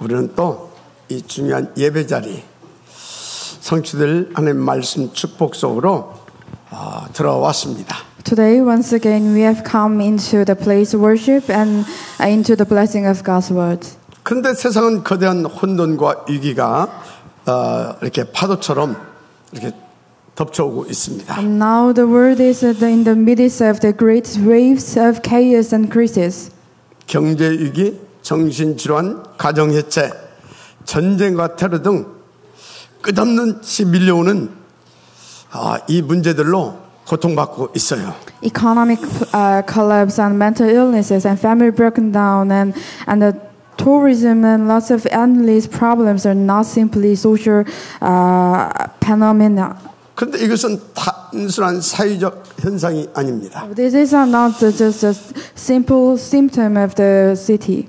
우리는 또 이 중요한 예배 자리 성취될 하나님의 말씀 축복 속으로 들어왔습니다. Today, once again, we have come into the place of worship and into the blessing of God's word. 그런데 세상은 거대한 혼돈과 위기가 이렇게 파도처럼 이렇게 덮쳐오고 있습니다. And now the world is in the midst of the great waves of chaos and crisis. 경제 위기, 정신질환, 가정해체, 전쟁과 테러 등 끝없이 밀려오는 이 문제들로 고통받고 있어요. Economic collapse and mental illnesses and family broken down and the tourism and lots of endless problems are not simply social phenomena. 그런데 이것은 단순한 사회적 현상이 아닙니다. This is not just a simple symptom of the city.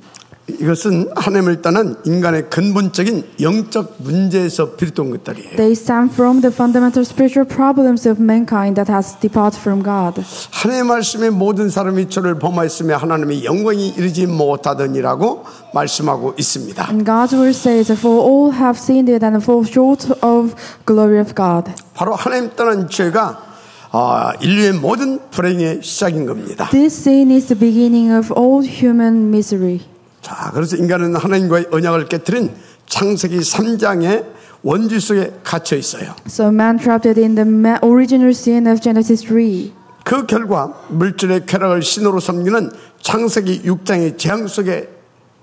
이것은 하나님을 떠난 인간의 근본적인 영적 문제에서 비롯된 것들이에요. They stem from the fundamental spiritual problems of mankind that has departed from God. 하나님의 말씀에 모든 사람이 저를 범하였으며 하나님의 영광이 이르지 못하더니라고 말씀하고 있습니다. And God's word says, "For all have sinned and fall short of glory of God." 바로 하나님 떠난 죄가 인류의 모든 불행의 시작인 겁니다. This sin is the beginning of all human misery. 자, 그래서 인간은 하나님과의 언약을 깨뜨린 창세기 3장의 원죄 속에 갇혀 있어요. So man trapped in the original sin of Genesis 3. 그 결과 물질의 쾌락을 신호로 섬기는 창세기 6장의 재앙 속에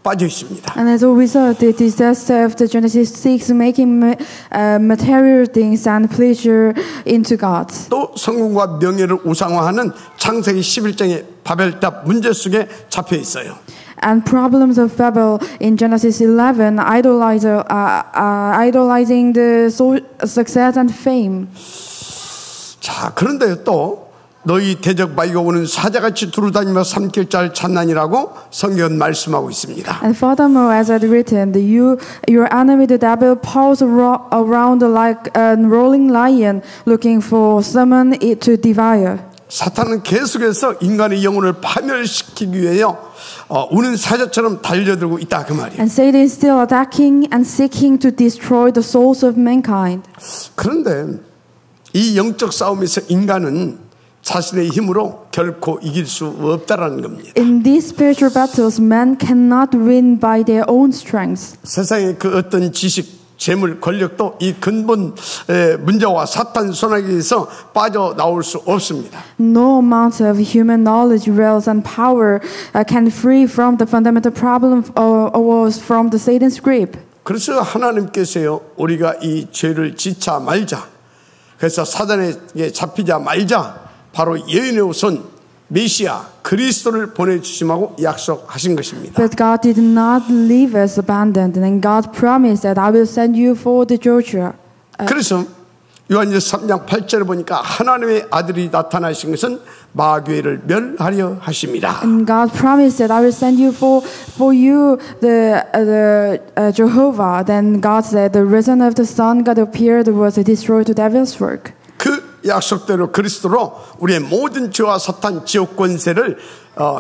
빠져 있습니다. And as a result, the disaster of the Genesis 6 making material things and pleasure into God. 또 성공과 명예를 우상화하는 창세기 11장의 바벨탑 문제 속에 잡혀 있어요. And problems of Babel in Genesis 11, idolizing the success and fame. 자, 그런데 또 너희 대적 마귀가 오는 사자같이 두루다니며 삼킬 자를 찾나니라고 성경은 말씀하고 있습니다. And furthermore, as I written, your enemy the devil prowls around like a rolling lion, looking for someone to devour. 사탄은 계속해서 인간의 영혼을 파멸시키기 위해요. 우는 사자처럼 달려들고 있다 그 말이에요. And Satan is still attacking and seeking to destroy the souls of mankind. 그런데 이 영적 싸움에서 인간은 자신의 힘으로 결코 이길 수 없다라는 겁니다. In these spiritual battles, man cannot win by their own strength. 세상의 그 어떤 지식, 재물, 권력도 이 근본 문제와 사탄 손아귀에서 빠져나올 수 없습니다. No amount of human knowledge, wealth, and power can free from the fundamental problem or from the Satan's grip. 그래서 하나님께서요, 우리가 이 죄를 지차 말자, 그래서 사단에게 잡히자 말자, 바로 여인의 후손 메시아 그리스도를 보내주심하고 약속하신 것입니다. But God did not leave us abandoned, and God promised that I will send you for the Joshua. 그래서 요한일서 3장 8절에 보니까 하나님의 아들이 나타나신 것은 마귀를 멸하려 하심이라. And God promised that I will send you for you the Jehovah. Then God said, the reason of the Son God appeared was to destroy the devil's work. 그 약속대로 그리스도로 우리의 모든 죄와 사탄 지옥 권세를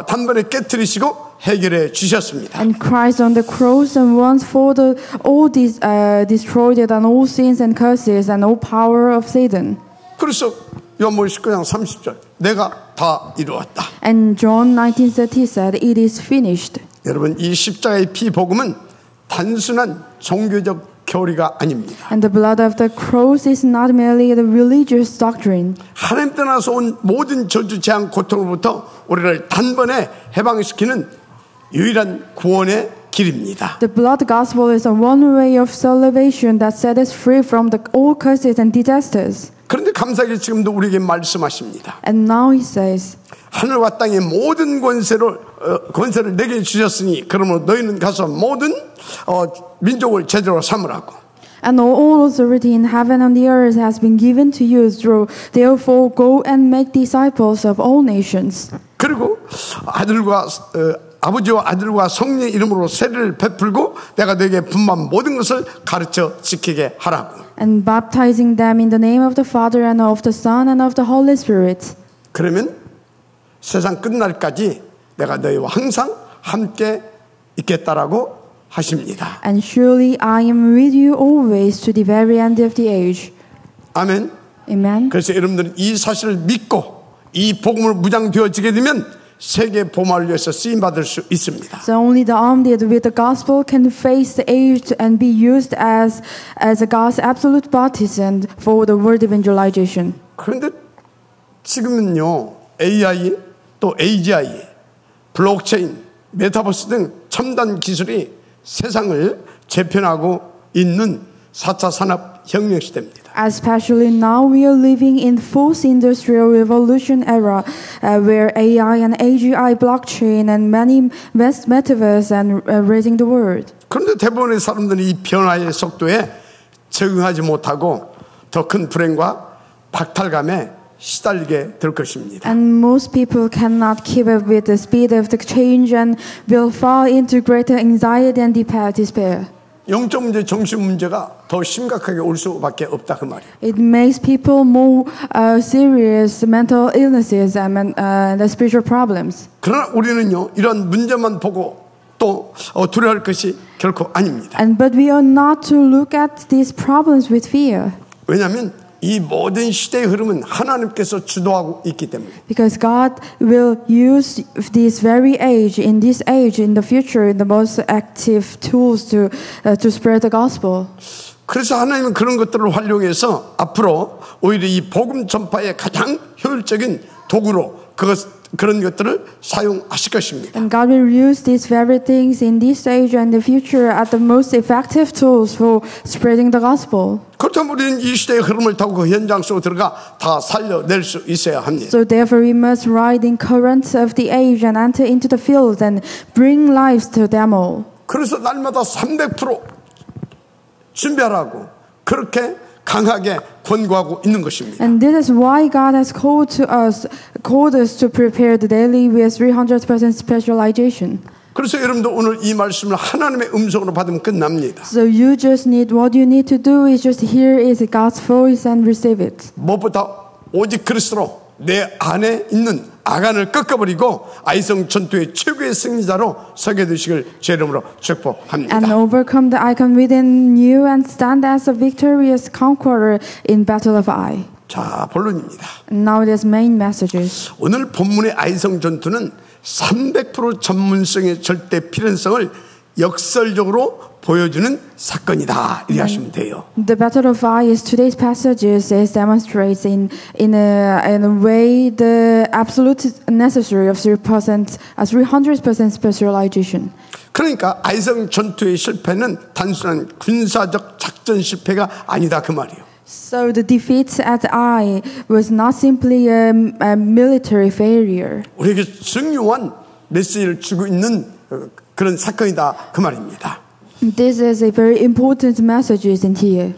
단번에 깨뜨리시고 해결해 주셨습니다. And Christ on the cross and once for all these destroyed and all sins and curses and all power of Satan. 그래서 요한복음 19장 30절 내가 다 이루었다. And John 19:30 said, "It is finished." 여러분 이 십자가의 피 복음은 단순한 종교적 교리가 아닙니다. And the blood of the cross is not merely the religious doctrine. 하나님 떠나서 온 모든 저주 재앙 고통으로부터 우리를 단번에 해방시키는 유일한 구원의 길입니다. The blood gospel is a one way of salvation that sets us free from all curses and disasters. 그런데 감사하게 지금도 우리에게 말씀하십니다. And now he says, 하늘과 땅의 모든 권세를 내게 주셨으니 그러므로 너희는 가서 모든 민족을 제자로 삼으라고. And all authority in heaven and the earth has been given to you. Therefore, go and make disciples of all nations. 그리고 아버지와 아들과 성령의 이름으로 세례를 베풀고 내가 너에게 분만 모든 것을 가르쳐 지키게 하라고. And baptizing them in the name of the Father and of the Son and of the Holy Spirit. 그러면 세상 끝날까지 내가 너희와 항상 함께 있겠다라고 하십니다. And surely I am with you always to the very end of the age. 아멘. Amen. 그래서 여러분들은 이 사실을 믿고 이 복음을 무장되어지게 되면 세계 복음을 위해서 쓰임 받을 수 있습니다. So only the armed with the gospel can face the age and be used as a God's absolute partisan for the world evangelization. 그런데 지금은요, AI 또 AGI, 블록체인, 메타버스 등 첨단 기술이 세상을 재편하고 있는 4차 산업혁명 시대입니다. Especially now we are living in fourth industrial revolution era where AI and AGI, blockchain and many metaverse and raising the world. 그런데 대부분의 사람들이 이 변화의 속도에 적응하지 못하고 더 큰 불행과 박탈감에 시달리게 될 것입니다. And most people cannot keep up with the speed of the change and will fall into greater anxiety and despair. 영적 문제, 정신 문제가 더 심각하게 올 수밖에 없다 그 말이에요. It makes people more serious mental illnesses and the spiritual problems. 그러나 우리는요 이런 문제만 보고 또 두려워할 것이 결코 아닙니다. But we are not to look at these problems with fear. 왜냐하면 이 모든 시대의 흐름은 하나님께서 주도하고 있기 때문에. Because God will use this very age, in the future, the most active tools to spread the gospel. 그래서 하나님은 그런 것들을 활용해서 앞으로 오히려 이 복음 전파의 가장 효율적인 도구로 그런 것들을 사용하실 것입니다. And God will use these very things in this age and the future as the most effective tools for spreading the gospel. 그렇다면 우리는 이 시대의 흐름을 타고 그 현장 속으로 들어가 다 살려낼 수 있어야 합니다. So therefore we must ride in currents of the age and enter into the field and bring lives to them all. 그래서 날마다 300% 준비하라고 그렇게 강하게 권고하고 있는 것입니다. And this is why God has called us to prepare the daily with 300% specialization. 그래서 여러분도 오늘 이 말씀을 하나님의 음성으로 받으면 끝납니다. So what you need to do is just hear is God's voice and receive it. 무엇보다 오직 그리스도로 내 안에 있는 아간을 꺾어버리고 아이성 전투의 최고의 승리자로 서게 되시길 제 이름으로 축복합니다. And overcome the icon within you and stand as a victorious conqueror in battle of Ai. 자, 본론입니다. And now there's main messages. 오늘 본문의 아이성 전투는 300% 전문성의 절대 필연성을 역설적으로 보여주는 사건이다. 이렇게 하시면 돼요. The battle of Ai is today's passages is demonstrates in a way the absolute necessary of 300% specialization. 그러니까 아이성 전투의 실패는 단순한 군사적 작전 실패가 아니다 그 말이에요. So the defeat at Ai was not simply a military failure. 우리에게 중요한 메시지를 주고 있는 그런 사건이다 그 말입니다. This is a very important message in here.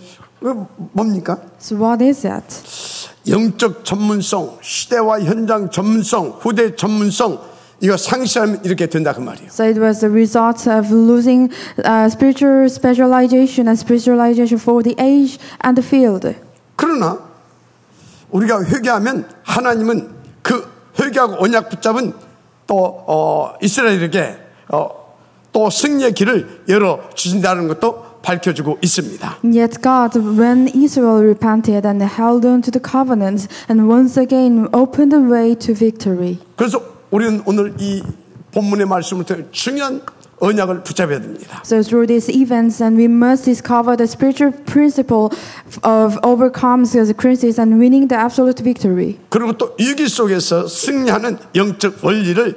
뭡니까? So what is that? 영적 전문성, 시대와 현장 전문성, 후대 전문성 이거 상실하면 이렇게 된다 그 말이에요. So it was the result of losing spiritual specialization and specialization for the age and the field. 그러나 우리가 회개하면 하나님은 그 회개하고 언약 붙잡은 또 이스라엘에게 또 승리의 길을 열어 주신다는 것도 밝혀주고 있습니다. Yet God, when Israel repented and held on to the covenants, and once again opened the way to victory. 그래서 우리는 오늘 이 본문의 말씀을 통해 중요한 언약을 붙잡아야 됩니다. So through these events, and we must discover the spiritual principle of overcoming the crisis and winning the absolute victory. 그리고 또 위기 속에서 승리하는 영적 원리를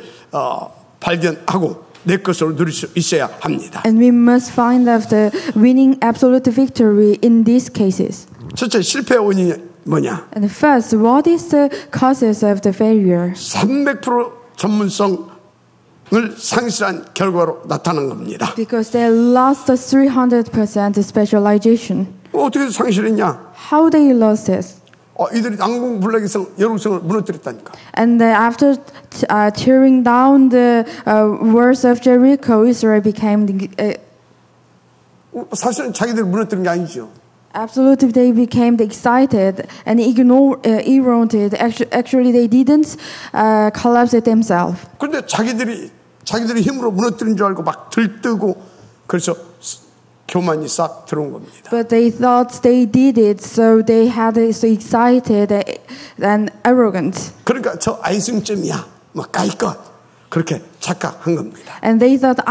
발견하고 내 것으로 누릴 수 있어야 합니다. And we must find out the winning absolute victory in these cases. 첫째 실패의 원인이 뭐냐? And first, what is the causes of the failure? 300% 전문성을 상실한 결과로 나타난 겁니다. Because they lost the 300% specialization. 어떻게 상실했냐? How they lost it? 이들이 난공불락에서 여루성을 무너뜨렸다니까. And after tearing down the walls of Jericho, Israel became 사실은 자기들 무너뜨린 게 아니죠. absolutely they became excited and errored it. Actually, they didn't collapse it themselves. 그런데 자기들이 힘으로 무너뜨린 줄 알고 막 들뜨고 그래서 교만이 싹 들어온 겁니다. But they thought they did it, so they had it so excited and arrogant. 그러니까 저 아이승점이야, 뭐 까이것 그렇게 착각한 겁니다. And they thought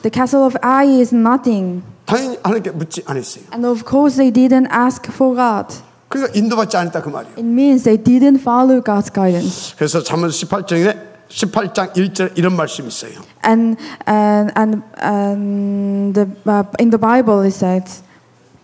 the castle of Ai is nothing. 당연히 하나님께 묻지 않았어요. And of course they didn't ask for God. 그러니까 인도받지 않았다 그 말이에요. It means they didn't follow God's guidance. 그래서 잠언 18장 1절에 이런 말씀이 있어요. And in the Bible it says,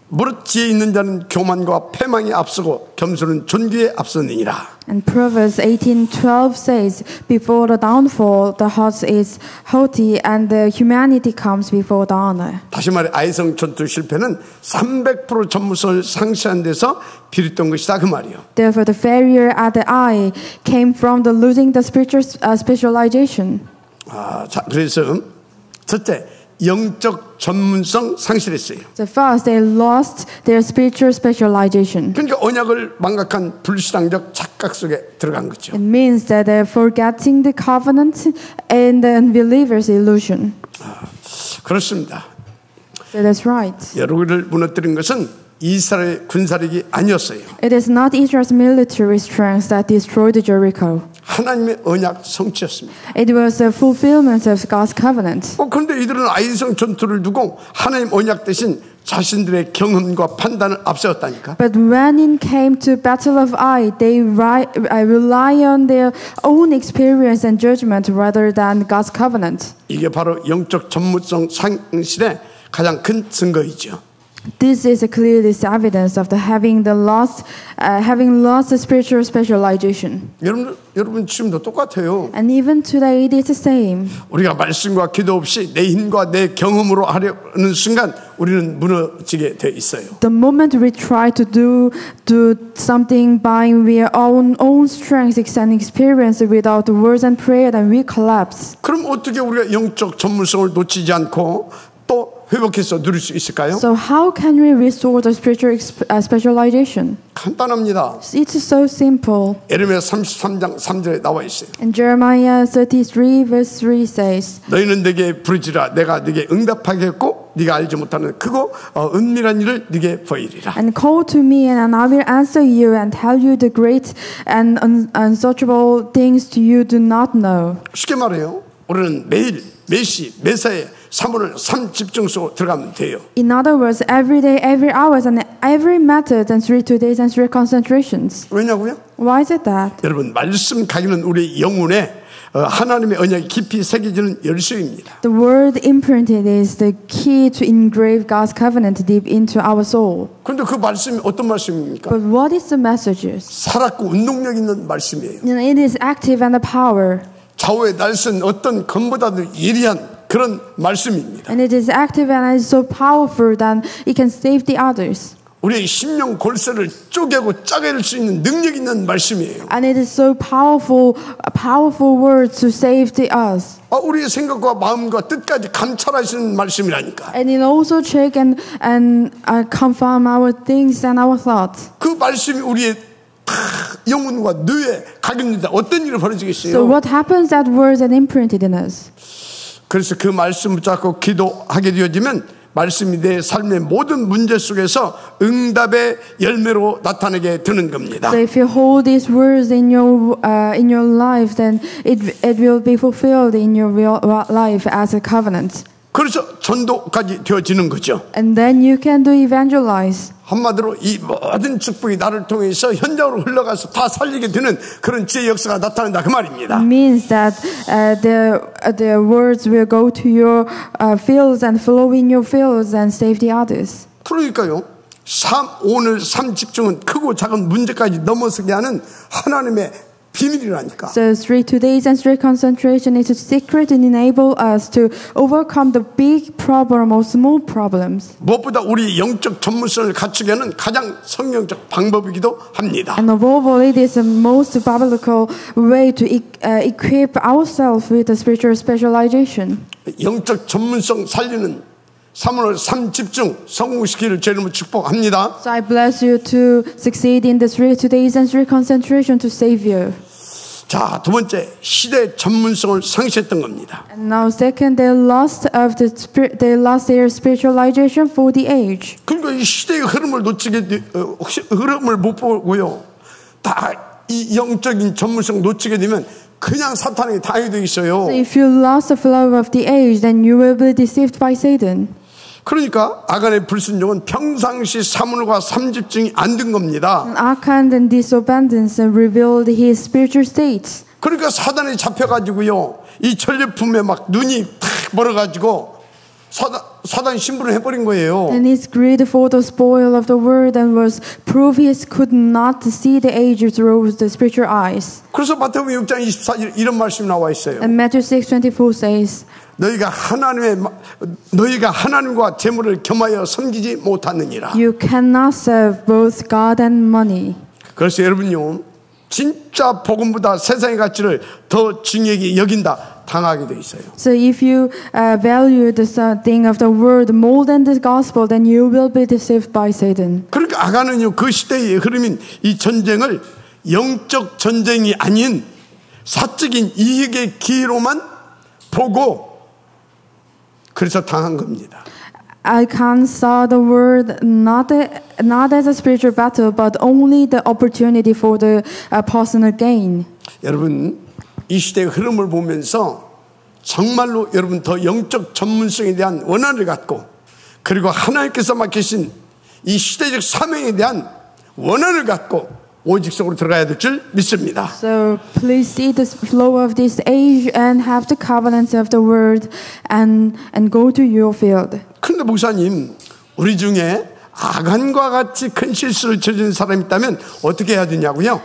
무릇 지혜 있는 자는 교만과 패망에 앞서고 겸손은 존귀에 앞서느니라. And Proverbs 18:12 says, "Before the downfall, the heart is haughty, and the humanity comes before the honor." 다시 말해 아이성 전투 실패는 300% 전무성을 상실한 데서 비롯된 것이다 그 말이에요. Therefore, the failure at the eye came from the losing the spiritual specialization. 자, 그래서 첫째 영적 전문성 상실했어요. So first, they lost their spiritual specialization. 그러니까 언약을 망각한 불신앙적 착각 속에 들어간 거죠. It means that they're forgetting the covenant and the unbeliever's illusion. 그렇습니다. So that's right. 여러분을 무너뜨린 것은 이스라엘 군사력이 아니었어요. It is not Israel's military strength that destroyed Jericho. 하나님의 언약 성취였습니다. It was the fulfillment of God's covenant. 그런데 이들은 아이성 전투를 두고 하나님 언약 대신 자신들의 경험과 판단을 앞세웠다니까. But when it came to battle of Ai, they rely on their own experience and judgment rather than God's covenant. 이게 바로 영적 전문성 상실의 가장 큰 증거이죠. This is a clear evidence of the having lost the spiritual specialization. 여러분 지금도 똑같아요. And even today it is the same. 우리가 말씀과 기도 없이 내 힘과 내 경험으로 하려는 순간 우리는 무너지게 돼 있어요. The moment we try to do something by our own strength and experience without words and prayer, then we collapse. 그럼 어떻게 우리가 영적 전문성을 놓치지 않고 또 회복해서 누릴 수 있을까요? So how can we restore the spiritual specialization? 간단합니다. It's so simple. 예레미야 33장 3절에 나와 있어요. And Jeremiah 33 verse 3 says, 너희는 내게 부르지라 내가 네게 응답하겠고 네가 알지 못하는 크고 은밀한 일을 네게 보이리라. And call to me and I will answer you and tell you the great and unsearchable things you do not know. 쉽게 말해요. 우리는 매일 매시 매사에 3분을 3 집중 속으로 들어가면 돼요. In other words, every day, every hour, and every method, and 3 days and 3 concentrations. 왜냐고요? Why is it that? 여러분 말씀 가기는 우리 영혼에 하나님의 언약이 깊이 새겨지는 열쇠입니다. The word imprinted is the key to engrave God's covenant deep into our soul. 그런데 그 말씀이 어떤 말씀입니까? But what is the messages? 살았고 운동력 있는 말씀이에요. And it is active and a power. 좌우의 날선 어떤 검보다도 예리한 그런 말씀입니다. And it is active and it is so powerful that it can save the others. 우리의 심령 골세를 쪼개고 짜낼 수 있는 능력 있는 말씀이에요. And it is so powerful, a powerful word to save the us. 우리의 생각과 마음과 뜻까지 감찰하시는 말씀이라니까. And it also check and confirm our things and our thoughts. 그 말씀이 우리의 영혼과 뇌에 각입니다. 어떤 일이 벌어지겠어요? So what happens that words are imprinted in us? 그래서 그 말씀 붙잡고 기도하게 되어지면 말씀이 내 삶의 모든 문제 속에서 응답의 열매로 나타나게 되는 겁니다. So if you hold these words in your life, then it will be fulfilled in your real life as a covenant. 그래서 전도까지 되어지는 거죠. And then you can do evangelize. 한마디로 이 모든 축복이 나를 통해서 현장으로 흘러가서 다 살리게 되는 그런 지혜 역사가 나타난다 그 말입니다. It means that the words will go to your fields and flow in your fields and save the others. 그러니까요. 오늘 3 집중은 크고 작은 문제까지 넘어서게 하는 하나님의 비밀이라니까. So 3 days and 3 concentration is a secret and enable us to overcome the big problem or small problems. 무엇보다 우리 영적 전문성을 갖추게 하는 가장 성경적 방법이기도 합니다. And above all, it is the most biblical way to equip ourselves with the spiritual specialization. 영적 전문성 살리는 3월 3 집중 성공시키를 제 이름으로 축복합니다. So I bless you to succeed in the 3 days and 3 concentration to save you. 자, 두 번째, 시대 전문성을 상실했던 겁니다. And now, second, they lost their spiritualization for the age. 그러니까 이 시대의 흐름을 흐름을 못 보고요. 다 이 영적인 전문성 놓치게 되면 그냥 사탄에게 당하게 돼 있어요. So if you lost the flow of the age, then you will be deceived by Satan. 그러니까 아간의 불순종은 평상시 사물과 삼집증이 안 된 겁니다. Achan and disobedience revealed his spiritual states. 그러니까 사단에 잡혀가지고요, 이 전리품에 막 눈이 탁 멀어가지고 사단 신부를 해버린 거예요. And his greed for the spoil of the world and was proof he could not see the age through the spiritual eyes. 그래서 마태복음 6장 24절 이런 말씀이 나와 있어요. And Matthew 6:24 says, 너희가 하나님과 재물을 겸하여 섬기지 못하느니라. you cannot serve both God and money. 그래서 여러분요, 진짜 복음보다 세상의 가치를 더 중요하게 여긴다, 당하게 돼 있어요. So if you value the thing of the world more than the gospel, then you will be deceived by Satan. 그러니까 아간은요, 그 시대의 흐름인 이 전쟁을 영적 전쟁이 아닌 사적인 이익의 기회로만 보고 그래서 당한 겁니다. Achan saw the world not as a spiritual battle, but only the opportunity for the personal gain. 여러분, 이 시대의 흐름을 보면서 정말로 여러분 더 영적 전문성에 대한 원한을 갖고, 그리고 하나님께서 맡기신 이 시대적 사명에 대한 원한을 갖고 오직성으로 들어가야 될 줄 믿습니다. So please see the flow of this age and have the covenants of the word and go to your field. 그런데 목사님, 우리 중에 아간과 같이 큰 실수를 저지른 사람이 있다면 어떻게 해야 되냐고요?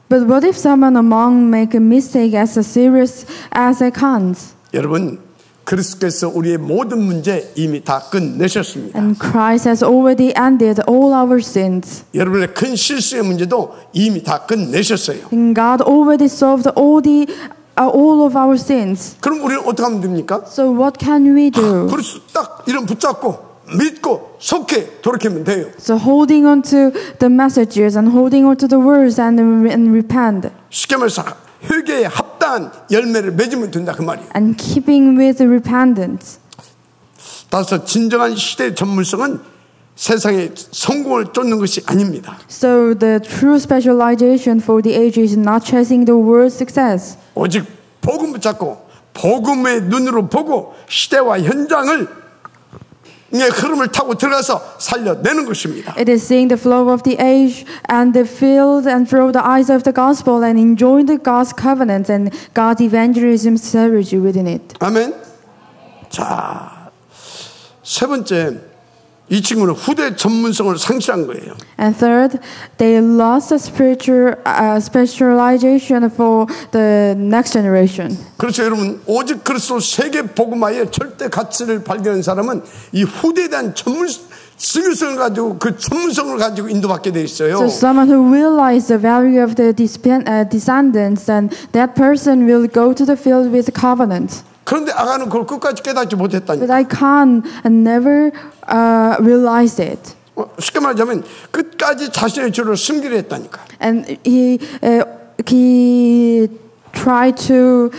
But what if someone among make a mistake as serious as Achan's? 여러분, 그리스도께서 우리의 모든 문제 이미 다 끝내셨습니다. And Christ has already ended all our sins. 여러분의 큰 실수의 문제도 이미 다 끝내셨어요. And God already solved all of our sins. 그럼 우리는 어떻게 하면 됩니까? So what can we do? 그리스도 딱 이런 붙잡고 믿고 속해 돌이키면 돼요. So holding on to the messages and holding on to the words and repent. 쉽게 말해서 회개에 합당한 열매를 맺으면 된다 그 말이에요. And keeping with repentance. 따라서 진정한 시대의 전문성은 세상의 성공을 쫓는 것이 아닙니다. So the true specialization for the age is not chasing the world's success. 오직 복음 붙잡고 복음의 눈으로 보고 시대와 현장을 흐름을 타고 들어가서 살려내는 것입니다. It is seeing the flow of the age and the field and through the eyes of the gospel and enjoying the God's covenants and God's evangelism strategy within it. 아멘. 자, 세 번째, 이 친구는 후대 전문성을 상실한 거예요. And third, they lost the spiritual specialization for the next generation. 그렇죠, 여러분. 오직 그리스도 세계 복음화의 절대 가치를 발견한 사람은 이 후대에 대한 승유성을 가지고 그 전문성을 가지고 인도받게 돼 있어요. So someone who realized the value of the descendants, then that person will go to the field with covenant. 그런데 아간은 그걸 끝까지 깨닫지 못했다니까. But Achan never realized it. 쉽게 말하자면 끝까지 자신의 죄를 숨기려 했다니까. And he tried to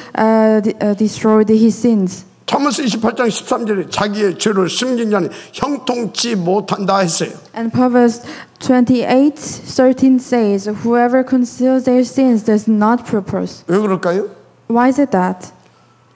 destroy his sins. 잠언서 28장 13절에 자기의 죄를 숨긴 자는 형통치 못한다 했어요. And Proverbs 28:13 says, "Whoever conceals their sins does not purpose." 왜 그럴까요? Why is it that?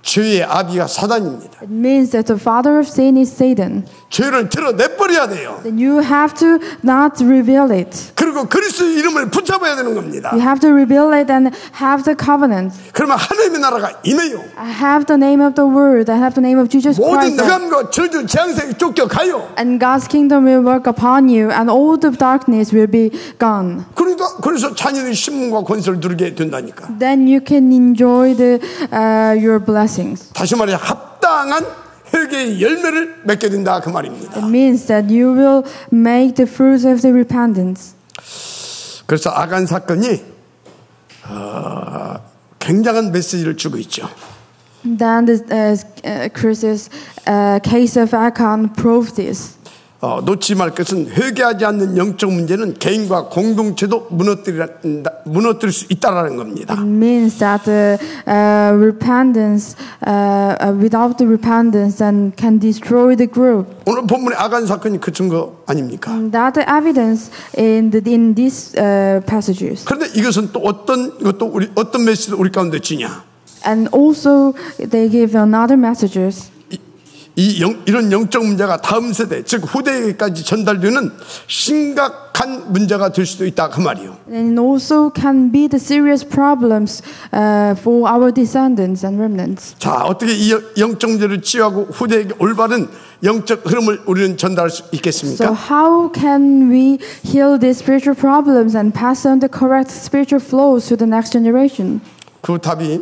죄의 아비가 사단입니다. It means that the father of sin is Satan. 죄를 드러내버려야 돼요. Then you have to not reveal it. 그리고 그리스도의 이름을 붙잡아야 되는 겁니다. You have to reveal it and have the covenant. 그러면 하나님의 나라가 임해요. I have the name of the word. I have the name of Jesus 모든 Christ. 흑암과 저주 재앙세에 쫓겨가요. And God's kingdom will work upon you, and all the darkness will be gone. 그러니까 그래서 자녀의 신문과 권세를 누리게 된다니까. Then you can enjoy your blessings. 다시 말해 합당한 회개의 열매를 맺게 된다 그 말입니다. It means that you will make the fruits of the repentance. 그래서 아간 사건이 굉장한 메시지를 주고 있죠. Then Chris's case of Achan proved this. 놓지 말 것은 회개하지 않는 영적 문제는 개인과 공동체도 무너뜨릴 수 있다라는 겁니다. It means that repentance, without the repentance, and can destroy the group. 오늘 본문의 아간 사건이 그 증거 아닙니까? That evidence in these passages. 그런데 이것은 또 어떤 메시지도 우리 가운데 지냐? And also they give another messages. 이런 영적 문제가 다음 세대, 즉 후대에게까지 전달되는 심각한 문제가 될 수도 있다 그 말이요. And also can be the serious problems for our descendants and remnants. 자, 어떻게 이 영적 문제를 치유하고 후대에게 올바른 영적 흐름을 우리는 전달할 수 있겠습니까? So how can we heal these spiritual problems and pass on the correct spiritual flows to the next generation? 그 답이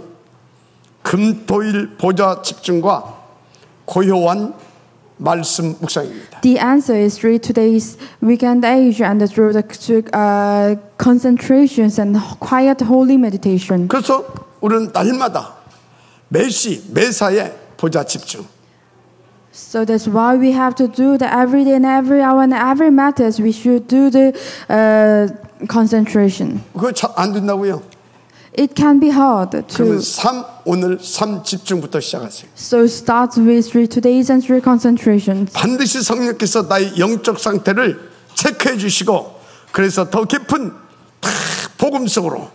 금토일 보좌 집중과 고요한 말씀 묵상입니다. The answer is through today's weekend age and through the concentrations and quiet holy meditation. 그래서 우리는 날마다 매사에 보좌 집중. So that's why we have to do the every day and every hour and every matters. We should do the concentration. 그거 잘 안 된다고요? It can be hard 그러면 to. 오늘 3 집중부터 시작하세요. So start with 3 today's and 3 concentrations. 반드시 성령께서 나의 영적 상태를 체크해 주시고 그래서 더 깊은 복음 속으로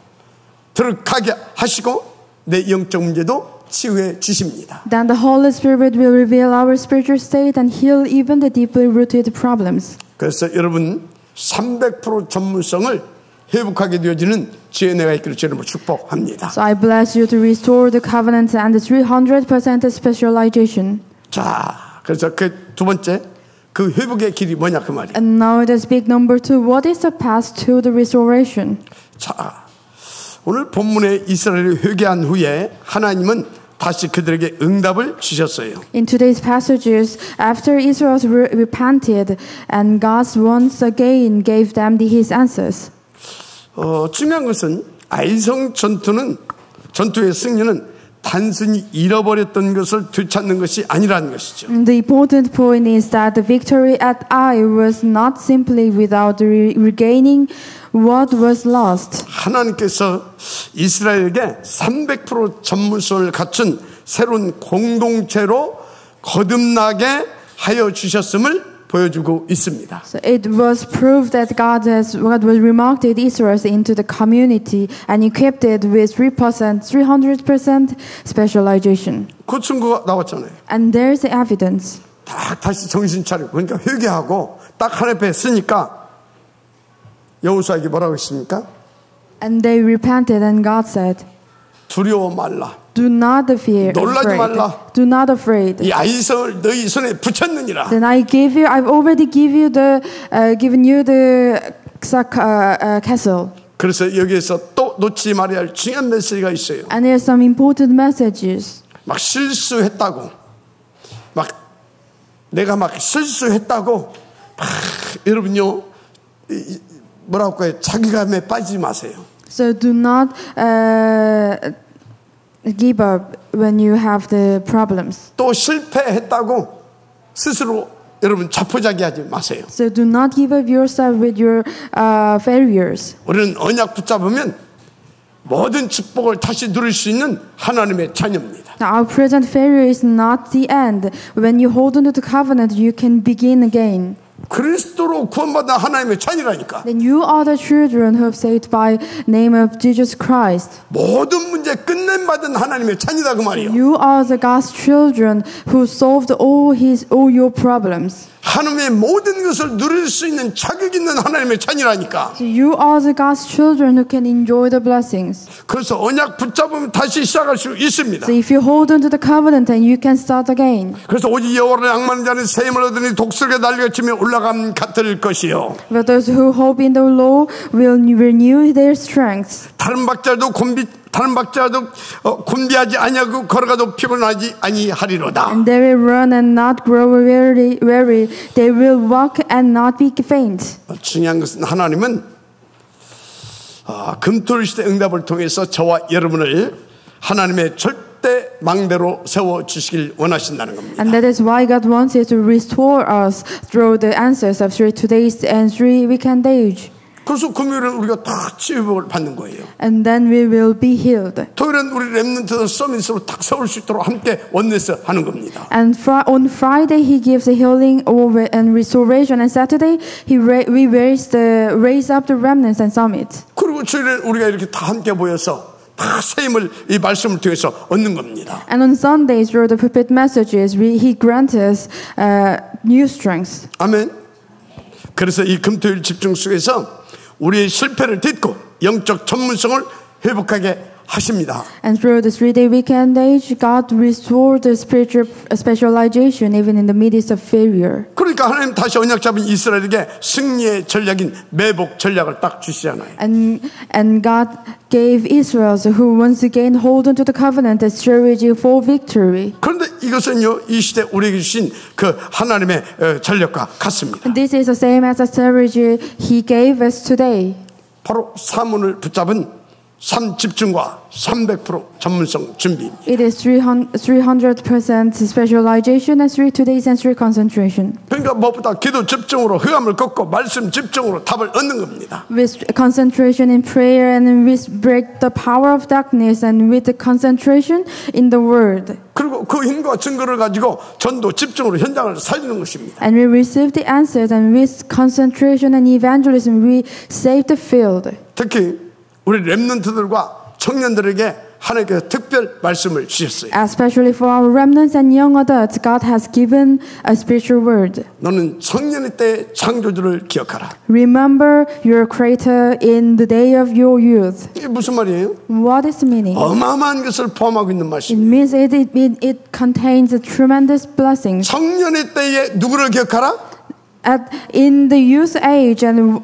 들어가게 하시고 내 영적 문제도 치유해 주십니다. Then the Holy Spirit will reveal our spiritual state and heal even the deeply rooted problems. 그래서 여러분 300% 전문성을 회복하게 되어지는 지혜 은혜가 있기를 주님으로 축복합니다. So I bless you to restore the covenant and the 300% specialization. 자, 그래서 그 두 번째 그 회복의 길이 뭐냐 그 말이에요. And now there's big number 2. What is the path to the restoration? 자, 오늘 본문에 이스라엘이 회개한 후에 하나님은 다시 그들에게 응답을 주셨어요. In today's passages, after Israel repented, and God once again gave them his answers. 중요한 것은 아이성 전투의 승리는 단순히 잃어버렸던 것을 되찾는 것이 아니라는 것이죠. The important point is that the victory at Ai was not simply without regaining what was lost. 하나님께서 이스라엘에게 300% 전문성을 갖춘 새로운 공동체로 거듭나게 하여 주셨음을 보여주고 있습니다. So it was proved that God was remarked Israel into the community and equipped it with 300% specialization. 그 증거가 나왔잖아요. And there's the evidence. 다시 정신 차리고 그러니까 회개하고 딱 하나님 앞에 쓰니까 여호수아에게 뭐라고 했습니까? And they repented and God said, 두려워 말라. Do not fear. 놀라지 말라. Do not afraid. 이 아이성을 너희 손에 붙였느니라. Then I've already given you the castle. 그래서 여기에서 또 놓치지 말아야 할 중요한 메시지가 있어요. And there's some important messages. 막 실수했다고, 내가 실수했다고, 여러분요, 뭐라고 해요? 자기감에 빠지지 마세요. So do not give up when you have the problems. 또 실패했다고 스스로 여러분 자포자기하지 마세요. So do not give up yourself with your failures. 우리는 언약 붙잡으면 모든 축복을 다시 누릴 수 있는 하나님의 자녀입니다. Now, our present failure is not the end. When you hold on to the covenant, you can begin again. 그리스도로 구원받은 하나님의 자녀라니까. Then you are the children who have saved by name of Jesus Christ. 모든 문제 끝냄 받은 하나님의 자녀다 그 말이에요. You are the God's children who solved all your problems. 하나님의 모든 것을 누릴 수 있는 자격 있는 하나님의 자녀라니까. So you are the God's children who can enjoy the blessings. 그래서 언약 붙잡으면 다시 시작할 수 있습니다. So if you hold on to the covenant, then you can start again. 그래서 오직 여호와를 앙망하는 자는 새 힘을 얻으니 독수리가 날개가 치며 올라감 같을 것이요. But those who hope in the Lord will renew their strength. 다른 박자도 곤비하지 아니하고 걸어가도 피곤하지 아니하리로다. And they will run and not grow weary. They will walk and not be faint. 중요한 것은 하나님은 금토일 시대 응답을 통해서 저와 여러분을 하나님의 그때 망대로 세워주시길 원하신다는 겁니다. And that is why God wanted to restore us through the answers of 3 today's and 3 weekend age. 그래서 금요일은 우리가 다 치유복을 받는 거예요. And then we will be healed. 토요일은 우리 렘넌트 서밋으로 딱 세울 수 있도록 함께 원내서 하는 겁니다. And on Friday he gives a healing over and restoration. And Saturday we raise up the remnants and summit. 그리고 주일에 우리가 이렇게 다 함께 모여서 다 새 힘을 이 말씀을 통해서 얻는 겁니다. And on Sundays through the pulpit messages he grants us new strength. 아멘. 그래서 이 금토일 집중 속에서 우리의 실패를 딛고 영적 전문성을 회복하게 하십니다. And through the 3-day weekend age, God restored the spiritual specialization even in the midst of failure. 그러니까 하나님 다시 언약 잡은 이스라엘에게 승리의 전략인 매복 전략을 딱 주시잖아요. And God gave Israel, who once again hold on to the covenant, a strategy for victory. 그런데 이것은요, 이 시대 우리에게 주신 그 하나님의 전략과 같습니다. And this is the same as the strategy He gave us today. 바로 사문을 붙잡은 3 집중과 300% 전문성 준비입니다. It is 300% specialization and 3 today's and 3 concentration. 그러니까 무엇보다 기도 집중으로 흑암을 꺾고 말씀 집중으로 답을 얻는 겁니다. With concentration in prayer and with break the power of darkness and with the concentration in the word. 그리고 그 힘과 증거를 가지고 전도 집중으로 현장을 살리는 것입니다. And we receive the answers and with concentration and evangelism we save the field. 특히 우리 렘넌트들과 청년들에게 하나님께서 특별 말씀을 주셨어요. Especially for our remnants and young adults, God has given a spiritual word. 너는 청년의 때 창조주를 기억하라. Remember your Creator in the day of your youth. 이게 무슨 말이에요? What is the meaning? 어마어마한 것을 포함하고 있는 It 말씀이에요. means it contains a tremendous blessing. 청년의 때에 누구를 기억하라? In the youth age, and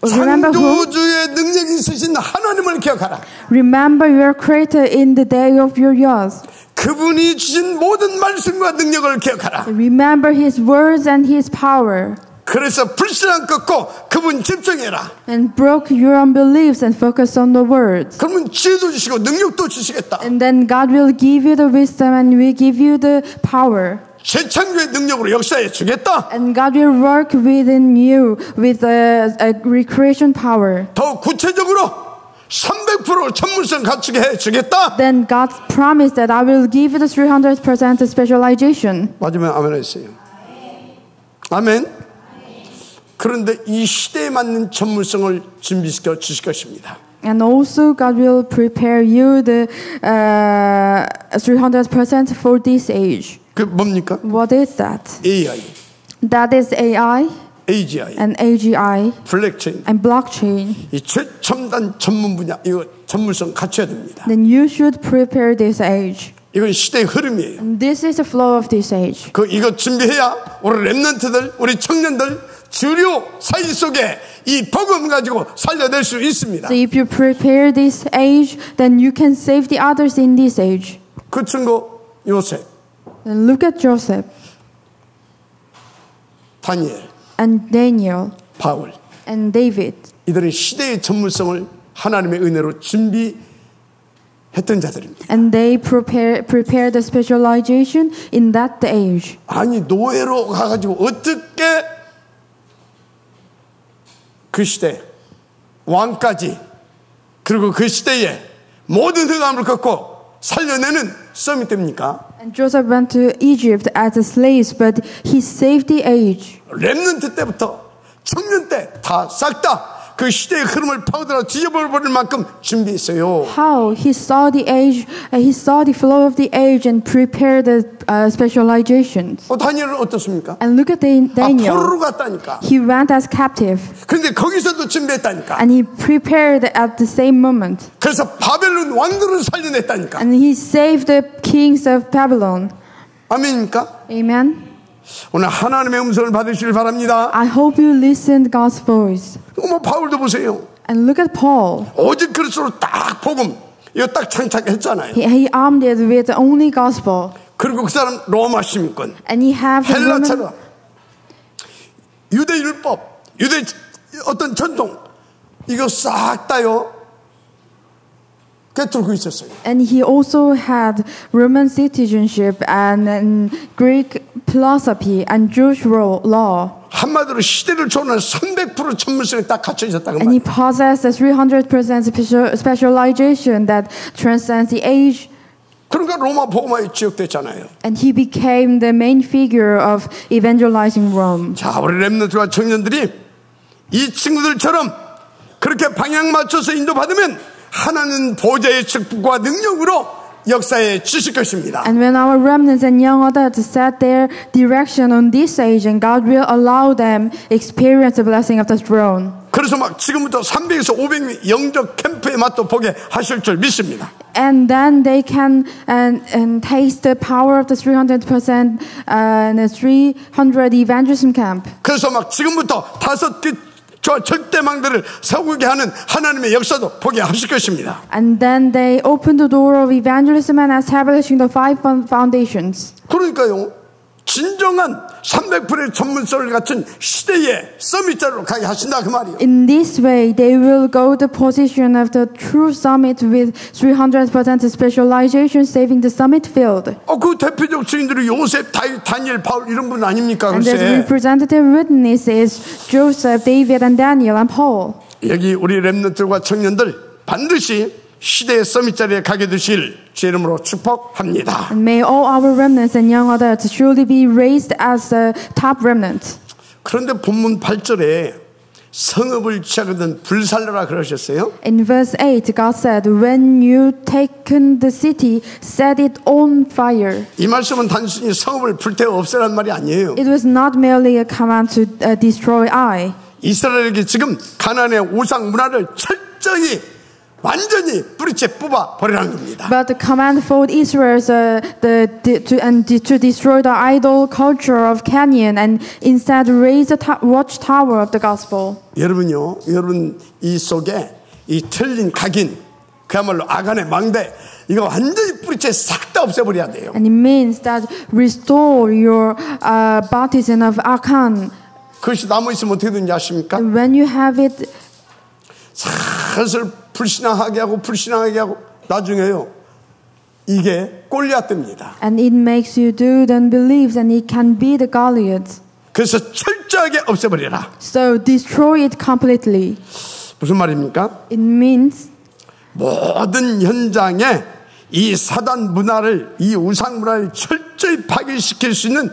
remember who? 창조주의 능력이 있으신 하나님을 기억하라. Remember your Creator in the day of your youth. 그분이 주신 모든 말씀과 능력을 기억하라. Remember His words and His power. 그래서 불신앙 꺾고 그분 집중해라. And broke your unbeliefs and focus on the words. 그러면 지혜도 주시고 능력도 주시겠다. And then God will give you the wisdom and will give you the power. 재창조의 능력으로 역사해 주겠다. And God will work within you with a recreation power. 더 구체적으로 300% 전문성 갖추게 해 주겠다. Then God promised that I will give you the 300% specialization. 맞으면 아멘 했어요. 아멘. 그런데 이 시대에 맞는 전문성을 준비시켜 주실 것입니다. And also God will prepare you the 300% for this age. 그 뭡니까? What is that? AI, That is AI AGI, and AGI 블랙체인. and blockchain. 이 최첨단 전문 분야 이거 전문성 갖춰야 됩니다. Then you should prepare this age. 이건 시대의 흐름이에요. And this is the flow of this age. 이거 준비해야 우리 렘넌트들, 우리 청년들 주류 사회 속에 이 복음 가지고 살려낼 수 있습니다. So if you prepare this age, then you can save the others in this age. 그 친구 요셉, And look at Joseph 다니엘, and Daniel 바울. and David. 이들은 시대의 전문성을 하나님의 은혜로 준비했던 자들입니다. And they prepare the specialization in that age. 아니 노예로 가가지고 어떻게 그 시대 왕까지 그리고 그 시대에 모든 흑암을 걷고 살려내는 썸이 됩니까? And Joseph went to Egypt as a slave, but he saved the age. 렘넌트 때부터 청년 때 다 싹 다 그 시대의 흐름을 파고들어 뒤집어버릴 만큼 준비했어요. How he saw the age, he saw the flow of the age and prepared the specializations. 다니엘은 어떻습니까? And look at Daniel. 포로로 갔다니까. He went as captive, 그런데 거기서도 준비했다니까. and he prepared at the same moment. 그래서 바벨론 왕들을 살려냈다니까. And he saved the kings of Babylon. 아멘입니까? Amen. 오늘 하나님의 음성을 받으시길 바랍니다. I hope you listened God's voice. 바울도 보세요. And look at Paul. 오직 그리스도로 딱 복음 이거 딱 장착했잖아요. He armed it with only gospel. 그리고 그 사람 로마 시민권, And he have the 헬라처럼 유대 율법, 유대 어떤 전통 이거 싹 다요. 꿰뚫고 있었어요. And he also had Roman citizenship and Greek philosophy and Jewish law. 한마디로 시대를 초월한 300% 전문성이 딱 갖춰 있었다는 And he 말이에요. possessed a 300% specialization that transcends the age. 그러니까 로마 복음화에 지역됐잖아요. And he became the main figure of evangelizing Rome. 자, 우리 렘넌트와 청년들이 이 친구들처럼 그렇게 방향 맞춰서 인도받으면 하나님 보좌의 축복과 능력으로 역사에 주실 것입니다. And when our remnants and young adults set their direction on this age, and God will allow them experience the blessing of the throne. 그래서 막 지금부터 300에서 500명 영적 캠프의 맛도 보게 하실 줄 믿습니다. And then they can and taste the power of the 300% and the 300 evangelism camp. 그래서 막 지금부터 5개 저 절대망대를 세우게 하는 하나님의 역사도 보게 하실 것입니다. And then they open the door of evangelism and establishing the 5 foundations. 그러니까요, 진정한 300%의 전문성을 갖춘 시대의 서밋자로 가게 하신다 그 말이에요. In this way, they will go the position of the true summit with 300% specialization, saving the summit field. 그 대표적 증인들이 요셉, 다윗, 다니엘, 바울 이런 분 아닙니까? And the 글쎄. representative witnesses Joseph, David, and Daniel, and Paul. 여기 우리 렘넌트들과 청년들 반드시 시대의 서밋 자리에 가게 되실 제 이름으로 축복합니다. And may all our remnants and young adults surely be raised as the top remnant. 그런데 본문 8절에 성읍을 취하거든 불살라라 그러셨어요. In verse 8, God said, "When you taken the city, set it on fire." 이 말씀은 단순히 성읍을 불태워 없애라는 말이 아니에요. It was not merely a command to destroy Ai. 이스라엘에게 지금 가나안의 우상 문화를 철저히 완전히 뿌리째 뽑아 버리라는 겁니다. But the command for Israel is to destroy the idol culture of Canaan and instead raise the watchtower of the gospel. 여러분요, 여러분 이 속에 이 틀린 각인, 그야말로 아간의 망대, 이거 완전히 뿌리째 싹 다 없애버려야 돼요. And it means that restore your baptism of Achan. 그것이 남아 있으면 어떻게 되는지 아십니까? And when you have it, 슬슬 불신앙하게 하고 나중에요, 이게 골리앗됩니다. and it makes you do the unbeliefs, and it can be the Goliath. 그래서 철저하게 없애버려라. So destroy it completely. 무슨 말입니까? It means 모든 현장에 이 사단 문화를, 이 우상 문화를 철저히 파괴시킬 수 있는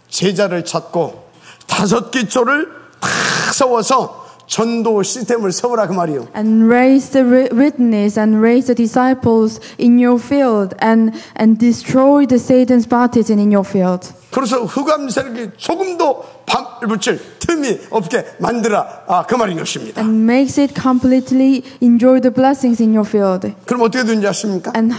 제자를 찾고 5기초를 다 세워서 전도 시스템을 세우라 그 말이에요. and raise the witness and raise the disciples in your field and destroy the Satan's baptism in your field. 그래서 흑암 세력이 조금도 발붙일 틈이 없게 만들어 그 말인 것입니다. And makes it completely enjoy the blessings in your field. 그럼 어떻게 되는지 아십니까? And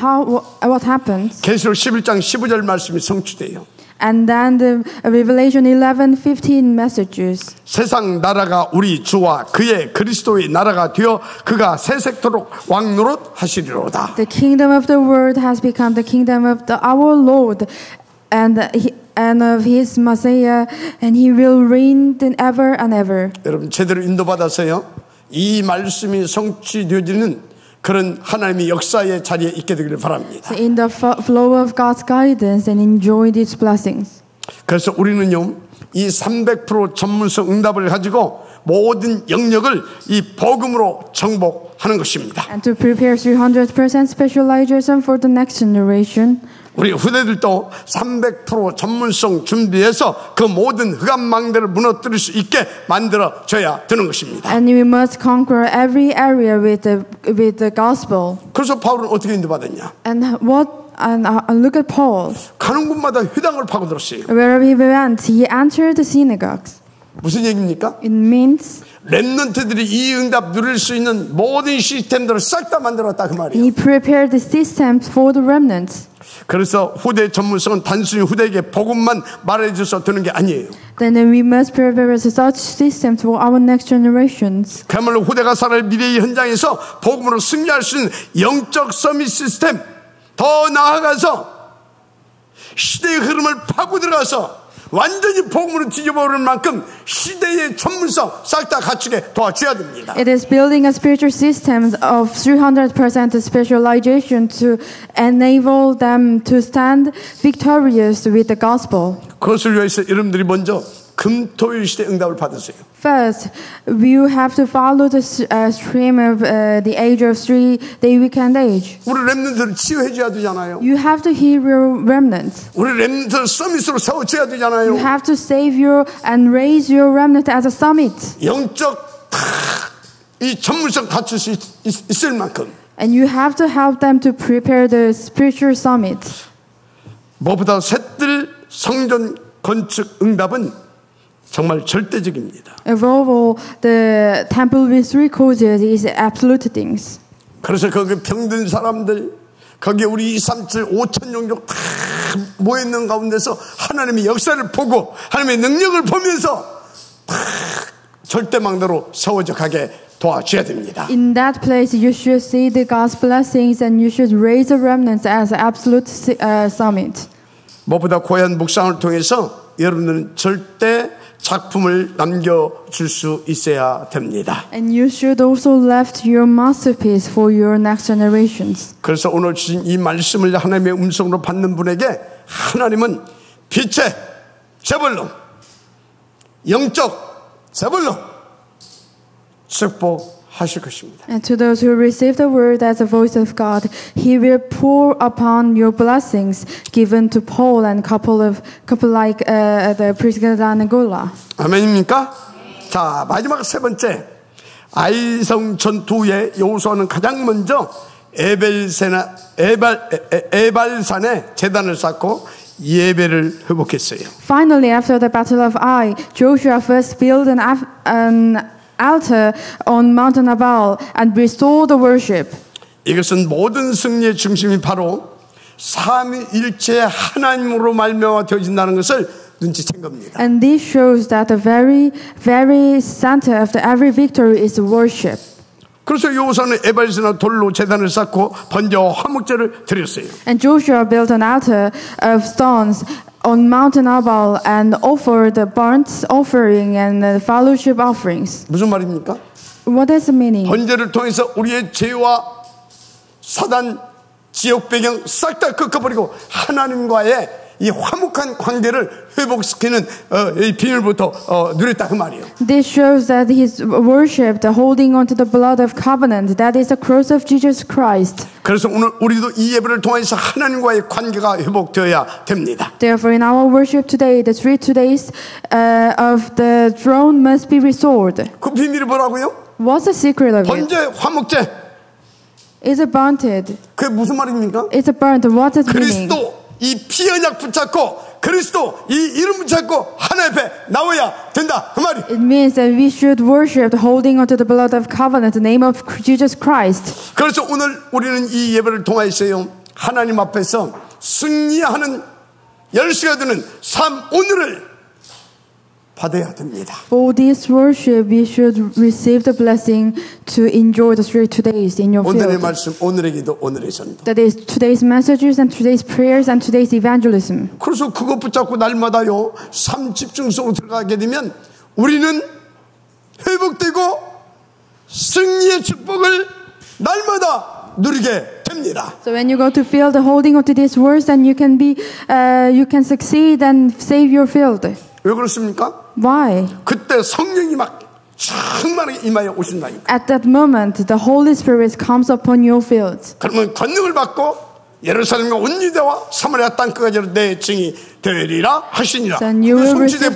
what happens? 계시록 11장 15절 말씀이 성취돼요. And then the Revelation 11:15 messages. 세상 나라가 우리 주와 그의 그리스도의 나라가 되어 그가 세세토록 왕노릇 하시리로다. The kingdom of the world has become the kingdom of our Lord and of his Messiah, and he will reign ever and ever. 여러분 제대로 인도받아서요, 이 말씀이 성취되어지는 그런 하나님의 역사의 자리에 있게 되기를 바랍니다. In the flow of God's guidance and enjoy these blessings. 그래서 우리는요, 이 300% 전문성 응답을 가지고 모든 영역을 이 복음으로 정복하는 것입니다. And to prepare 300% specialization for the next generation. 우리 후대들도 300% 전문성 준비해서 그 모든 흑암망대를 무너뜨릴 수 있게 만들어져야 되는 것입니다. And we must conquer every area with the gospel. 그래서 바울은 어떻게 인도받았냐? And look at Paul. 가는 곳마다 회당을 파고들었어요. Wherever he went, he entered the synagogues. 무슨 얘기입니까? It means 렘넌트들이 이 응답 누릴 수 있는 모든 시스템들을 싹 다 만들었다 그 말이에요. he prepared the systems for the remnants. 그래서 후대 전문성은 단순히 후대에게 복음만 말해줘서 되는 게 아니에요. Then we must prepare such systems for our next generations. 그야말로 후대가 살아갈 미래의 현장에서 복음으로 승리할 수 있는 영적 서밋 시스템, 더 나아가서 시대의 흐름을 파고 들어가서 완전히 복음으로 뒤집어버릴 만큼 시대의 전문성 싹 다 갖추게 도와줘야 됩니다. It is building a spiritual system of 300% specialization to enable them to stand victorious with the gospel. 그것을 위해서 여러분들이 먼저 금토일 시대 응답을 받으세요. First, you have to follow the stream of the age of 3-day weekend age. 우리 렘넌트를 치유해줘야 되잖아요. You have to heal your remnant. 우리 렘넌트를 서밋으로 세워줘야 되잖아요. You have to save your and raise your remnant as a summit. 영적 이 전문성 갖출 수 있을 만큼. And you have to help them to prepare the spiritual summit. 무엇보다 셋들 성전 건축 응답은 정말 절대적입니다. Above all, the temple with 3 causes is absolute things. 그래서 거기 병든 사람들, 거기 우리 237, 5천 종족 다 모여있는 가운데서 하나님의 역사를 보고 하나님의 능력을 보면서 다 절대망대로 세워져 가게 도와줘야 됩니다. In that place, you should see the God's blessings and you should raise the remnants as absolute summit. 무엇보다 고향 묵상을 통해서 여러분들은 절대 작품을 남겨줄 수 있어야 됩니다. And you should also left your masterpiece for your next generations. 그래서 오늘 주신 이 말씀을 하나님의 음성으로 받는 분에게 하나님은 빛의 제벌로 영적 제벌로 축복하실 것입니다. And to those who receive the word as a voice of God, He will pour upon your blessings given to Paul and couple like the Priscilla and Aquila. 아멘입니까? 자, 마지막 세 번째 아이성 전투에 여호수아는 가장 먼저 에발산에 제단을 쌓고 예배를 회복했어요. Finally, after the battle of Ai, Joshua first built an altar on Mount Ebal and restored the worship. 이것은 모든 승리의 중심이 바로 삼위일체 하나님으로 말미암아 되어진다는 것을 눈치챈 겁니다. And this shows that the very center of every victory is worship. 그래서 여호수아는 에발산에 돌로 제단을 쌓고 번제와 화목제를 드렸어요. And Joshua built an altar of stones on Mount Ebal and offered the burnt offering and the fellowship offerings. 무슨 말입니까? What is the meaning? 번제를 통해서 우리의 죄와 사단, 지역 배경 싹 다 꺾어버리고 하나님과의 이 화목한 관계를 회복시키는 이 비밀부터 누렸다 그 말이에요. This shows that his worship, the holding on to the blood of covenant, that is the cross of Jesus Christ. 그래서 오늘 우리도 이 예배를 통해서 하나님과의 관계가 회복되어야 됩니다. Therefore, in our worship today, the 3 days of the throne must be restored. 그 비밀이 뭐라고요? What's the secret of it? 번제, 화목제. Is it burnt? 그게 무슨 말입니까? Is it burnt? What is meaning? 그리스도 이 피 언약 붙잡고 그리스도 이 이름 붙잡고 하나님 앞에 나와야 된다 그 말이. It means that we should worship holding on to the blood of covenant, the name of Jesus Christ. 그래서 오늘 우리는 이 예배를 통하여서요 하나님 앞에서 승리하는 열쇠가 되는 삶 오늘을 받아야 됩니다. For this worship, we should receive the blessing to enjoy the 3 days in your 오늘의 field. 말씀, 오늘의 기도, 오늘의 전도. That is today's messages and today's prayers and today's evangelism. 그래서 그것 붙잡고 날마다요 삶 집중 속으로 들어가게 되면 우리는 회복되고 승리의 축복을 날마다 누리게 됩니다. So when you go to field, holding on to these words, then you can succeed and save your field. 왜 그렇습니까? Why? 그때 성령이 막 충만하게 임하여 오신다니까. At that moment, the Holy Spirit comes upon your field. 그러면 권능을 받고 예루살렘과 온 유대와 사마리아 땅끝까지 내 증이 되리라 하시니라. Then you will receive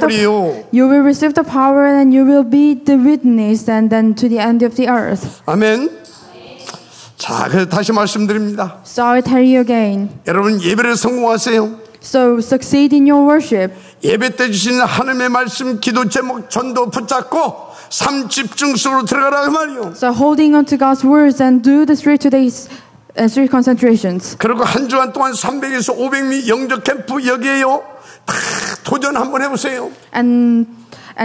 the power and you will be the witness and then to the end of the earth. 아멘. 자, 그래서 다시 말씀드립니다. So I tell you again. 여러분 예배를 성공하세요. So succeed in your worship. 예배 때 주시는 하나님의 말씀, 기도 제목, 전도 붙잡고 삶 집중 속으로 들어가라 그 말이요. So holding on to God's words and do the 3 days 3 concentrations. 그리고 한 주간 동안 300에서 500미 영적 캠프 여기에요. 다 도전 한번 해보세요. And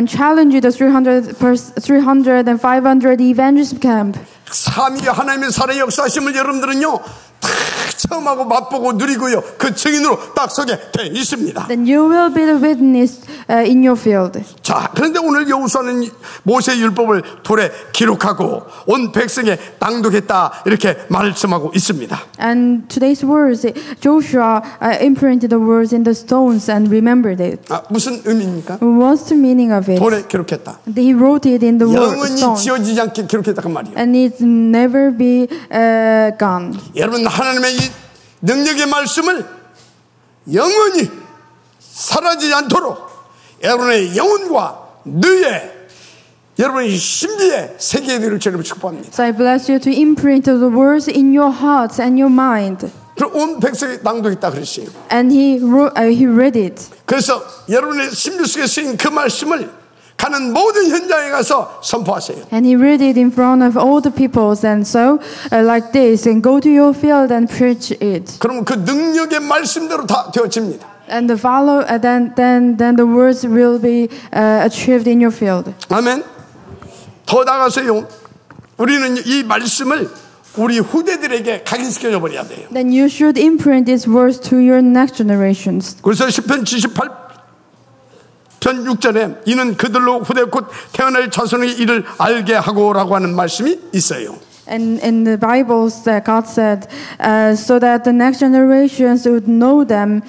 challenge the 300 and 500 evangelism camp. 삼위 하나님의 살아의 역사하심을 여러분들은요 다 체험하고 맛보고 누리고요. 그 증인으로 딱 서게 돼 있습니다. Then you will be the witness in your field. 자, 그런데 오늘 여호수아는 모세의 율법을 돌에 기록하고 온 백성에 낭독했다 이렇게 말씀하고 있습니다. And today's words, Joshua imprinted the words in the stones and remembered it. 무슨 의미입니까? What's the meaning of it? 돌에 기록했다. He wrote it in the 영원히 stone. 지워지지 않게 기록했다 그 말이에요. And it never be gone. 여러분, 하나님의 이 능력의 말씀을 영원히 사라지지 않도록 여러분의 영혼과 뇌에 여러분의 신비에 새기게 되기를 주님을 축복합니다. So I bless you to imprint the words in your hearts and your mind. 그럼 온 백성이 낭독했다 그랬어요. And he read it. 그래서 여러분의 심리 속에 쓰인 그 말씀을 가는 모든 현장에 가서 선포하세요. And he read it in front of all the peoples, and so like this, and go to your field and preach it. 그러면 그 능력의 말씀대로 다 되어집니다. And the then the words will be achieved in your field. 아멘. 더 나가서요. 우리는 이 말씀을 우리 후대들에게 각인시켜 버려야 돼요. Then you should imprint these words to your next generations. 그래서 시편 78편 6절에 이는 그들로 후대 곧 태어날 자손의 일을 알게 하고라고 하는 말씀이 있어요. And in the Bibles, God said, so that the next generations would know them,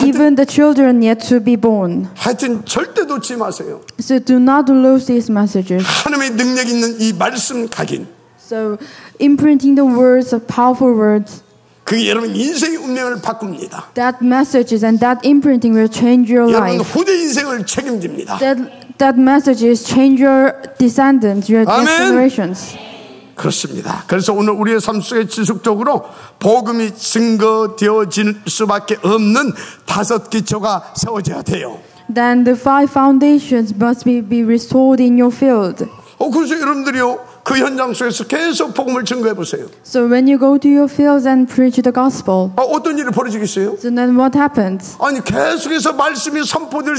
even the children yet to be born. 하여튼 절대 놓지 마세요. So do not lose these messages. 하나님의 능력 있는 이 말씀 각인. So imprinting the words of powerful words. 그게 여러분 인생의 운명을 바꿉니다. That messages and that imprinting will change your 여러분 life. 후대 인생을 책임집니다. That messages change your descendants, your next generations. 그렇습니다. 그래서 오늘 우리의 삶 속에 지속적으로 복음이 증거되어질 수밖에 없는 5 기초가 세워져야 돼요. Then the 5 foundations must be restored in your field. 그래서 여러분들이요 그 현장 속에서 계속 복음을 증거해 보세요. So when you go to your fields and preach the gospel, 어떤 일이 벌어지겠어요? so then what happens? 아니 계속해서 말씀을 선포해야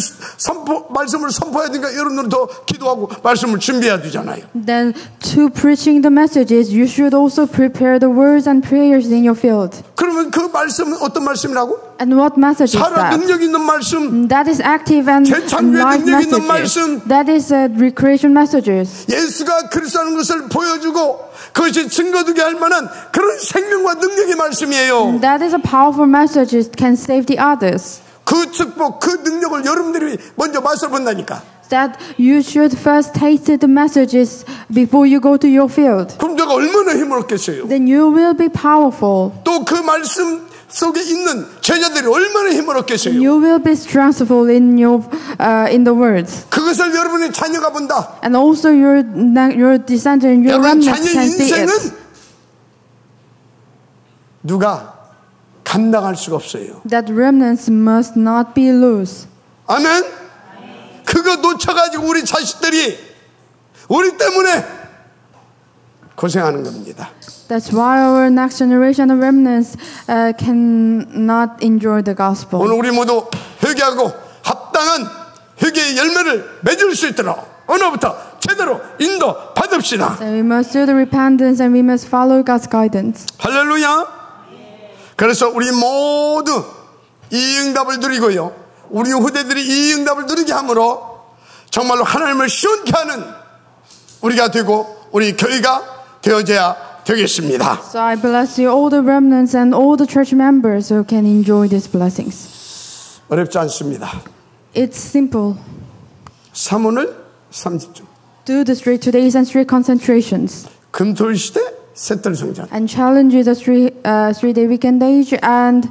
되니까 여러분들은 더 기도하고 말씀을 준비해야 되잖아요. Then to preaching the messages, you should also prepare the words and prayers in your field. 그러면 그 말씀은 어떤 말씀이라고? And what message is 살아 that? 능력 있는 말씀. That is active and live 능력 있는 messages. 말씀. That is recreation messages. 예수가 그리스도라는 것을 보여주고 그것이 증거되게 할 만한 그런 생명과 능력의 말씀이에요. That is a powerful message. It can save the others. 그 축복, 그 능력을 여러분들이 먼저 맛을 본다니까. That you should first taste the messages before you go to your field. 그럼 내가 얼마나 힘을 얻겠어요? Then you will be powerful. 또 그 말씀 속에 있는 제자들이 얼마나 힘을 얻겠어요? You will be strengthful in the words. 그것을 여러분의 자녀가 본다. And also your descendants, your 여러분 remnants 자녀 can see 인생은 it. 누가 감당할 수가 없어요. That remnants must not be loose. 아멘. 그거 놓쳐가지고 우리 자식들이 우리 때문에 고생하는 겁니다. That's why our next generation of remnants cannot enjoy the gospel. 오늘 우리 모두 회개하고 합당한 회개의 열매를 맺을 수 있도록 오늘부터 제대로 인도 받읍시다. So we must do the repentance and we must follow God's guidance. 할렐루야. 그래서 우리 모두 이 응답을 누리고요. 우리 후대들이 이 응답을 누리게 함으로 정말로 하나님을 시원케 하는 우리가 되고 우리 교회가 되어져야 되겠습니다. So I bless you, all the remnants and all the church members who can enjoy these blessings. 어렵지 않습니다. It's simple. 사문을 30주. Do the today's and 3 concentrations. 금토일 시대 셋들 성전. And challenge the 3-day weekend age and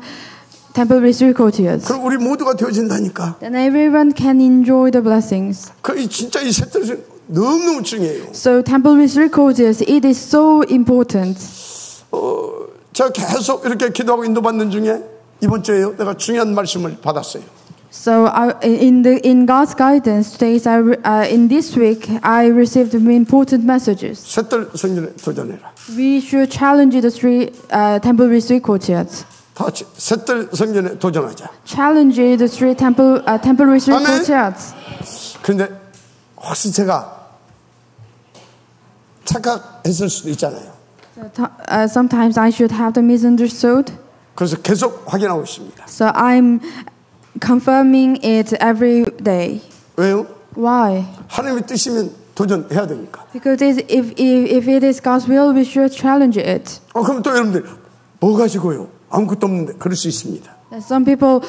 temple with 3 courtiers. 그럼 우리 모두가 되어진다니까. Then everyone can enjoy the blessings. 진짜 이 셋들 성전 너무너무 중요해요. So temple with 3 courtiers, it is so important. 제가 계속 이렇게 기도하고 인도받는 중에 이번 주에요. 내가 중요한 말씀을 받았어요. So in God's guidance, in this week, I received important messages. 셋들 성전에 도전해라. We should challenge the 3 temple with 3 courtiers. 다 같이 셋들 성전에 도전하자. Challenge the 3 temple with 3 courtiers. 그런데 혹시 제가 착각했을 수도 있잖아요. Sometimes I should have the misunderstood. 그래서 계속 확인하고 있습니다. So I'm confirming it every day. 왜요? Why? 하나님의 뜻이면 도전해야 되니까. Because if it is God's will, we should challenge it. 그럼 또 여러분들 뭐 가지고요? 아무것도 없는데 그럴 수 있습니다. Some people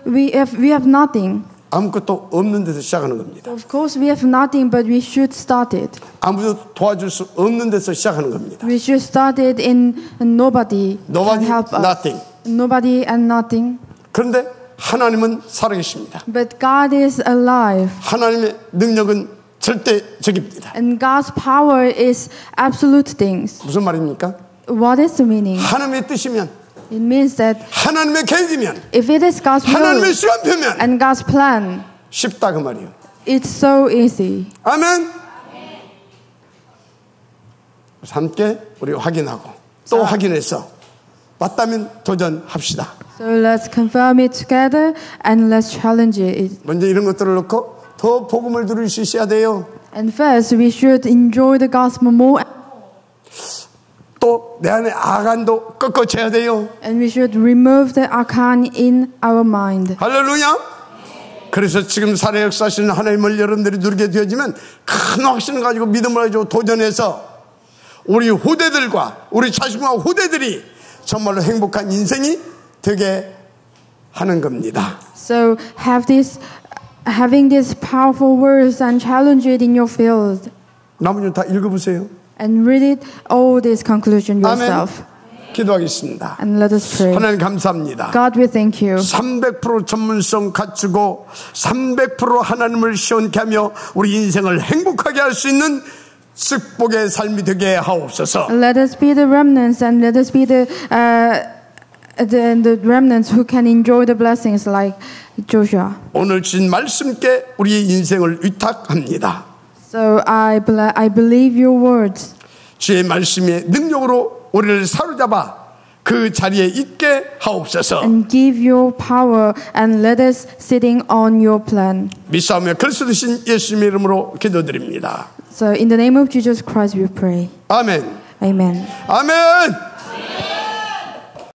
we have nothing. 아무것도 없는 데서 시작하는 겁니다. Of course, we have nothing, but we should start it. 아무도 도와줄 수 없는 데서 시작하는 겁니다. We should start it in nobody Nobody, can help us. nothing. Nobody and nothing. 그런데 하나님은 살아계십니다. But God is alive. 하나님의 능력은 절대적입니다. And God's power is absolute things. 무슨 말입니까? What is the meaning? 하나님의 뜻이면, It means that 하나님의 계획이면, if it is God's will 하나님의 시간표면 and God's plan, 쉽다 그 말이에요. it's so easy. 아멘. 함께 우리 확인하고 또 확인해서 맞다면 도전합시다. So let's confirm it together and let's challenge it. 먼저 이런 것들을 놓고 더 복음을 들을 수 있어야 돼요. And first, we should enjoy the gospel more. 또 내 안에 아간도 꺾어져야 돼요. And we should remove the arcan in our mind. 할렐루야. 그래서 지금 살해 역사하시는 하나님을 여러분들이 누리게 되어지면 큰 확신을 가지고 믿음을 가지고 도전해서 우리 후대들과 우리 자식과 후대들이 정말로 행복한 인생이 되게 하는 겁니다. So having these powerful words and challenge it in your field. 나머지는 다 읽어보세요. And read it all this conclusion yourself. 아멘. 기도하겠습니다. And let us pray. 하나님 감사합니다. God, we thank you. 300% 전문성 갖추고 300% 하나님을 시원케 하며 우리 인생을 행복하게 할 수 있는 축복의 삶이 되게 하옵소서. Let us be the remnants and let us be the remnants who can enjoy the blessings like Joshua. 오늘 주신 말씀께 우리의 인생을 위탁합니다. So I believe your words. 주의 말씀의 능력으로 우리를 사로잡아 그 자리에 있게 하옵소서. And give your power and let us sitting on your plan. 믿사오며 그리스도 되신 예수님의 이름으로 기도드립니다. So in the name of Jesus Christ we pray. 아멘. Amen. 아멘.